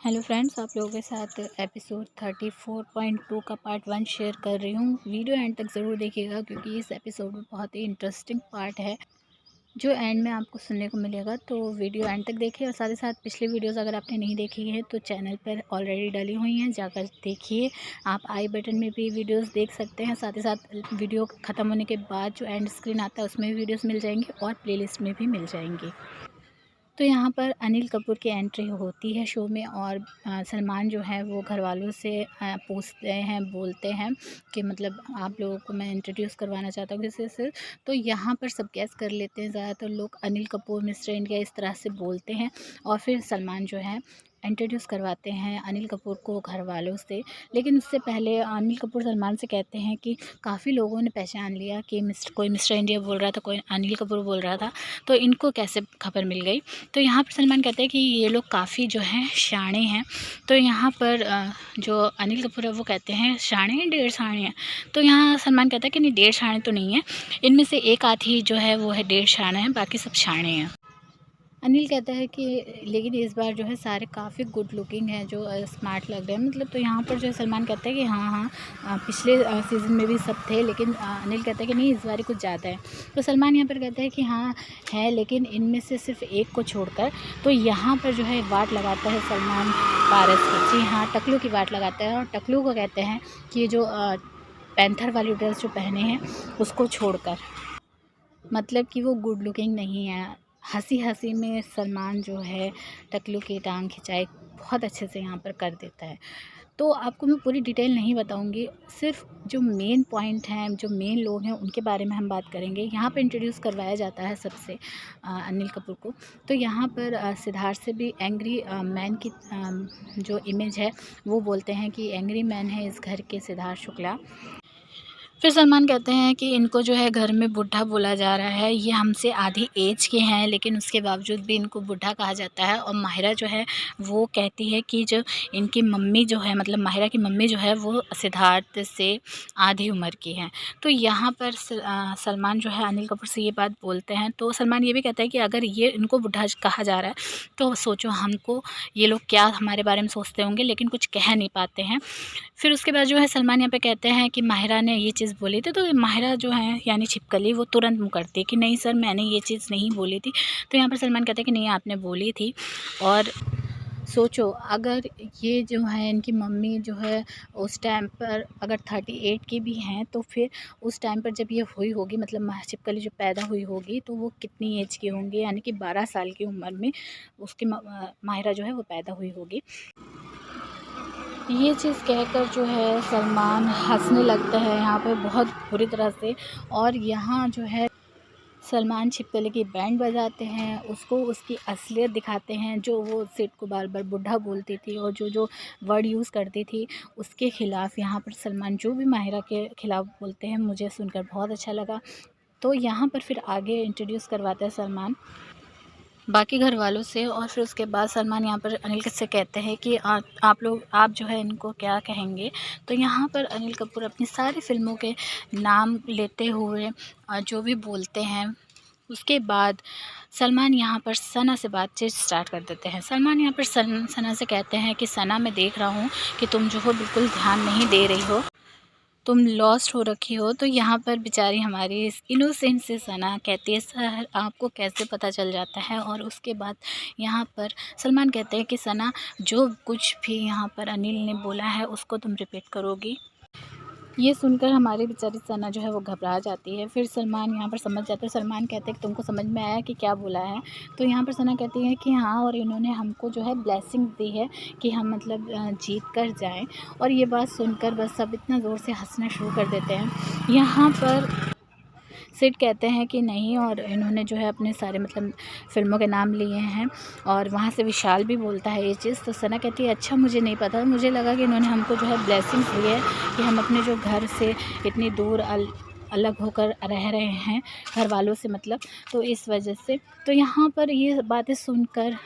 Hello friends, आप लोगों के साथ एपिसोड 34.2 का पार्ट 1 शेयर कर रही हूँ। वीडियो एंड तक ज़रूर देखिएगा क्योंकि इस एपिसोड में बहुत ही इंटरेस्टिंग पार्ट है जो एंड में आपको सुनने को मिलेगा। तो वीडियो एंड तक देखिए और साथ ही साथ पिछली वीडियोस अगर आपने नहीं देखी है तो चैनल पर ऑलरेडी डली हुई हैं, जाकर देखिए। आप आई बटन में भी वीडियोस देख सकते हैं। साथ ही साथ वीडियो ख़त्म होने के बाद जो एंड स्क्रीन आता है उसमें भी वीडियोज़ मिल जाएंगी और प्लेलिस्ट में भी मिल जाएंगी। तो यहाँ पर अनिल कपूर की एंट्री होती है शो में और सलमान जो है वो घरवालों से पूछते हैं, बोलते हैं कि मतलब आप लोगों को मैं इंट्रोड्यूस करवाना चाहता हूँ किसी से। तो यहाँ पर सब गैस कर लेते हैं, ज़्यादातर लोग अनिल कपूर मिस्टर इंडिया इस तरह से बोलते हैं और फिर सलमान जो है इंट्रोड्यूस करवाते हैं अनिल कपूर को घर वालों से। लेकिन उससे पहले अनिल कपूर सलमान से कहते हैं कि काफ़ी लोगों ने पहचान लिया कि कोई मिस्टर इंडिया बोल रहा था, कोई अनिल कपूर बोल रहा था, तो इनको कैसे खबर मिल गई। तो यहाँ पर सलमान कहते हैं कि ये लोग काफ़ी जो हैं शाणे हैं। तो यहाँ पर जो अनिल कपूर है वो कहते हैं शाणे हैं, डेढ़ शाणे हैं। तो यहाँ सलमान कहता है कि नहीं, डेढ़ शाणे तो नहीं है, इनमें से एक आधी जो है वो है डेढ़ शाणे है, बाकी सब शाणे हैं। अनिल कहता है कि लेकिन इस बार जो है सारे काफ़ी गुड लुकिंग हैं, जो स्मार्ट लग रहे हैं मतलब। तो यहाँ पर जो है सलमान कहता है कि हाँ हाँ, पिछले सीज़न में भी सब थे, लेकिन अनिल कहता है कि नहीं, इस बार कुछ ज़्यादा है। तो सलमान यहाँ पर कहता है कि हाँ है, लेकिन इनमें से सिर्फ एक को छोड़कर। तो यहाँ पर जो है वाट लगाता है सलमान पारस की। जी हाँ, टकलू की वाट लगाता है और टकलू को कहते हैं कि ये जो पैंथर वाली ड्रेस जो पहने हैं उसको छोड़कर, मतलब कि वो गुड लुकिंग नहीं है। हंसी हंसी में सलमान जो है टकलू की टांग खिंचाई बहुत अच्छे से यहाँ पर कर देता है। तो आपको मैं पूरी डिटेल नहीं बताऊंगी, सिर्फ जो मेन पॉइंट हैं, जो मेन लोग हैं उनके बारे में हम बात करेंगे। यहाँ पर इंट्रोड्यूस करवाया जाता है सबसे अनिल कपूर को। तो यहाँ पर सिद्धार्थ से भी एंग्री मैन की जो इमेज है वो बोलते हैं कि एंग्री मैन है इस घर के सिद्धार्थ शुक्ला। फिर सलमान कहते हैं कि इनको जो है घर में बुढ़ा बोला जा रहा है, ये हमसे आधी एज के हैं लेकिन उसके बावजूद भी इनको बुढ़ा कहा जाता है। और माहिरा जो है वो कहती है कि जो इनकी मम्मी जो है, मतलब माहिरा की मम्मी जो है वो सिद्धार्थ से आधी उम्र की हैं। तो यहाँ पर सलमान जो है अनिल कपूर से ये बात बोलते हैं। तो सलमान ये भी कहता है कि अगर ये इनको बुढ़ा कहा जा रहा है तो सोचो हमको ये लोग क्या हमारे बारे में सोचते होंगे, लेकिन कुछ कह नहीं पाते हैं। फिर उसके बाद जो है सलमान यहाँ पे कहते हैं कि माहिरा ने ये चीज़ बोली थी। तो माहिरा जो है यानी छिपकली, वो तुरंत मुँह करती है कि नहीं सर, मैंने ये चीज़ नहीं बोली थी। तो यहाँ पर सलमान कहते हैं कि नहीं, आपने बोली थी। और सोचो अगर ये जो है इनकी मम्मी जो है उस टाइम पर अगर 38 की भी हैं, तो फिर उस टाइम पर जब ये हुई होगी, मतलब छिपकली जो पैदा हुई होगी, तो वो कितनी एज की होंगी, यानी कि 12 साल की उम्र में उसकी माहिरा जो है वो पैदा हुई होगी। ये चीज़ कहकर जो है सलमान हंसने लगता है यहाँ पे बहुत बुरी तरह से। और यहाँ जो है सलमान छिपकली की बैंड बजाते हैं, उसको उसकी असलियत दिखाते हैं, जो वो सिड को बार बार बुढ़ा बोलती थी और जो जो वर्ड यूज़ करती थी उसके ख़िलाफ़ यहाँ पर सलमान जो भी माहिरा के ख़िलाफ़ बोलते हैं, मुझे सुनकर बहुत अच्छा लगा। तो यहाँ पर फिर आगे इंट्रोड्यूस करवाता है सलमान बाकी घर वालों से। और फिर उसके बाद सलमान यहाँ पर अनिल से कहते हैं कि आप लोग, आप जो है इनको क्या कहेंगे। तो यहाँ पर अनिल कपूर अपनी सारी फ़िल्मों के नाम लेते हुए जो भी बोलते हैं, उसके बाद सलमान यहाँ पर सना से बातचीत स्टार्ट कर देते हैं। सलमान यहाँ पर सना से कहते हैं कि सना, मैं देख रहा हूँ कि तुम जो हो बिल्कुल ध्यान नहीं दे रही हो, तुम लॉस्ट हो रखी हो। तो यहाँ पर बेचारी हमारी इनोसेंट से सना कहती है सर, आपको कैसे पता चल जाता है। और उसके बाद यहाँ पर सलमान कहते हैं कि सना, जो कुछ भी यहाँ पर अनिल ने बोला है उसको तुम रिपीट करोगी। ये सुनकर हमारी बेचारी सना जो है वो घबरा जाती है। फिर सलमान यहाँ पर समझ जाता है। सलमान कहते हैं कि तुमको समझ में आया कि क्या बोला है। तो यहाँ पर सना कहती है कि हाँ, और इन्होंने हमको जो है ब्लेसिंग दी है कि हम मतलब जीत कर जाएं। और ये बात सुनकर बस सब इतना ज़ोर से हंसना शुरू कर देते हैं। यहाँ पर सिड कहते हैं कि नहीं, और इन्होंने जो है अपने सारे मतलब फ़िल्मों के नाम लिए हैं। और वहाँ से विशाल भी बोलता है ये चीज़। तो सना कहती है अच्छा, मुझे नहीं पता, मुझे लगा कि इन्होंने हमको जो है ब्लेसिंग्स दी है कि हम अपने जो घर से इतनी दूर अलग होकर रह रहे हैं, घर वालों से मतलब, तो इस वजह से। तो यहाँ पर ये बातें सुनकर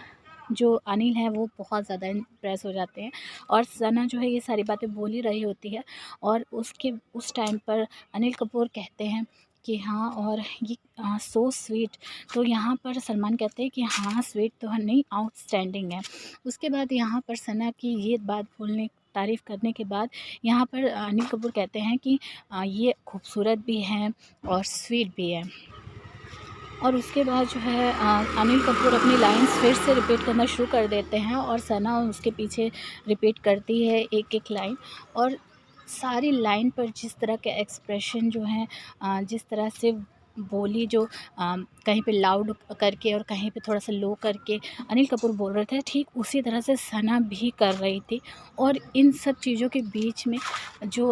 जो अनिल है वो बहुत ज़्यादा इम्प्रेस हो जाते हैं। और सना जो है ये सारी बातें बोल ही रही होती है और उसके उस टाइम पर अनिल कपूर कहते हैं कि हाँ, और ये सो स्वीट। तो यहाँ पर सलमान कहते हैं कि हाँ स्वीट तो है नहीं, आउटस्टैंडिंग है। उसके बाद यहाँ पर सना की ये बात बोलने, तारीफ़ करने के बाद यहाँ पर अनिल कपूर कहते हैं कि ये खूबसूरत भी है और स्वीट भी है। और उसके बाद जो है अनिल कपूर अपनी लाइन्स फिर से रिपीट करना शुरू कर देते हैं और सना उसके पीछे रिपीट करती है एक एक लाइन। और सारी लाइन पर जिस तरह के एक्सप्रेशन जो हैं, जिस तरह से बोली, जो कहीं पे लाउड करके और कहीं पे थोड़ा सा लो करके अनिल कपूर बोल रहे थे, ठीक उसी तरह से सना भी कर रही थी। और इन सब चीज़ों के बीच में जो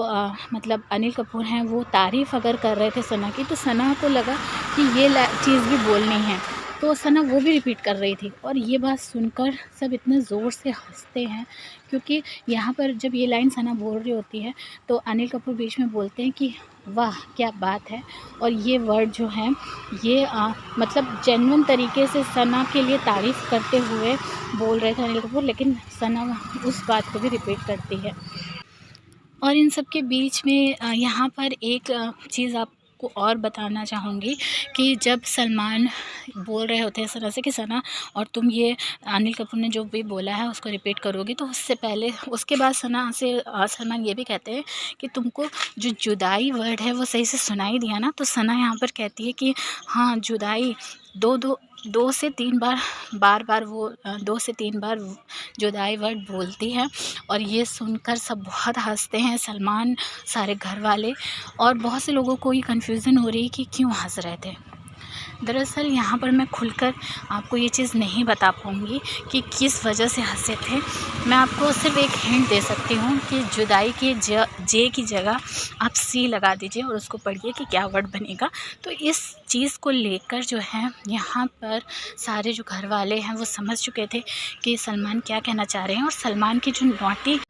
मतलब अनिल कपूर हैं वो तारीफ़ अगर कर रहे थे सना की, तो सना को लगा कि ये चीज़ भी बोलनी है, तो सना वो भी रिपीट कर रही थी। और ये बात सुनकर सब इतने ज़ोर से हंसते हैं, क्योंकि यहाँ पर जब ये लाइन सना बोल रही होती है तो अनिल कपूर बीच में बोलते हैं कि वाह क्या बात है। और ये वर्ड जो है ये मतलब जेन्युइन तरीके से सना के लिए तारीफ़ करते हुए बोल रहे थे अनिल कपूर, लेकिन सना उस बात को भी रिपीट करती है। और इन सब के बीच में यहाँ पर एक चीज़ आपको और बताना चाहूँगी कि जब सलमान बोल रहे होते हैं सना से कि सना, और तुम ये अनिल कपूर ने जो भी बोला है उसको रिपीट करोगी, तो उससे पहले उसके बाद सना से सलमान ये भी कहते हैं कि तुमको जो जुदाई वर्ड है वो सही से सुनाई दिया ना। तो सना यहाँ पर कहती है कि हाँ जुदाई, दो से तीन बार वो 2 से 3 बार जुदाई वर्ड बोलती है। और ये सुनकर सब बहुत हंसते हैं, सलमान, सारे घर वाले, और बहुत से लोगों को ये कन्फ्यूज़न हो रही है कि क्यों हंस रहे थे। दरअसल यहाँ पर मैं खुलकर आपको ये चीज़ नहीं बता पाऊँगी कि किस वजह से हंसे थे। मैं आपको सिर्फ एक हिंट दे सकती हूँ कि जुदाई के जे की जगह आप सी लगा दीजिए और उसको पढ़िए कि क्या वर्ड बनेगा। तो इस चीज़ को लेकर जो है यहाँ पर सारे जो घर वाले हैं वो समझ चुके थे कि सलमान क्या कहना चाह रहे हैं। और सलमान की जो नॉटी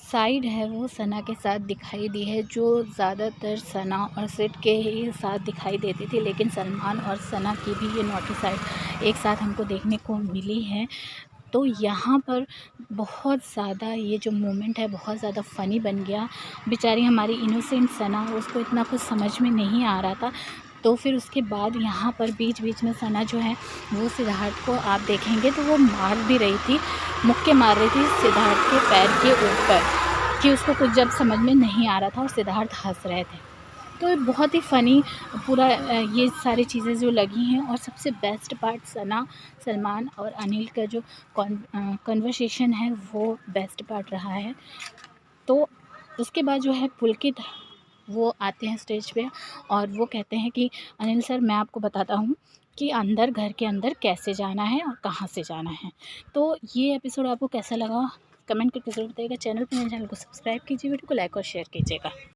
साइड है वो सना के साथ दिखाई दी है, जो ज़्यादातर सना और सिड के ही साथ दिखाई देती थी, लेकिन सलमान और सना की भी ये नॉटी साइड एक साथ हमको देखने को मिली है। तो यहाँ पर बहुत ज़्यादा ये जो मोमेंट है बहुत ज़्यादा फ़नी बन गया। बेचारी हमारी इनोसेंट सना, उसको इतना कुछ समझ में नहीं आ रहा था। तो फिर उसके बाद यहाँ पर बीच बीच में सना जो है वो सिद्धार्थ को आप देखेंगे तो वो मार भी रही थी, मुक्के मार रही थी सिद्धार्थ के पैर के ऊपर, कि उसको कुछ जब समझ में नहीं आ रहा था और सिद्धार्थ हंस रहे थे। तो बहुत ही फ़नी पूरा ये सारी चीज़ें जो लगी हैं। और सबसे बेस्ट पार्ट सना, सलमान और अनिल का जो कन्वर्सेशन है वो बेस्ट पार्ट रहा है। तो उसके बाद जो है पुलकित वो आते हैं स्टेज पे और वो कहते हैं कि अनिल सर, मैं आपको बताता हूँ कि अंदर, घर के अंदर कैसे जाना है और कहाँ से जाना है। तो ये एपिसोड आपको कैसा लगा कमेंट करके ज़रूर बताइएगा। चैनल को सब्सक्राइब कीजिए, वीडियो को लाइक और शेयर कीजिएगा।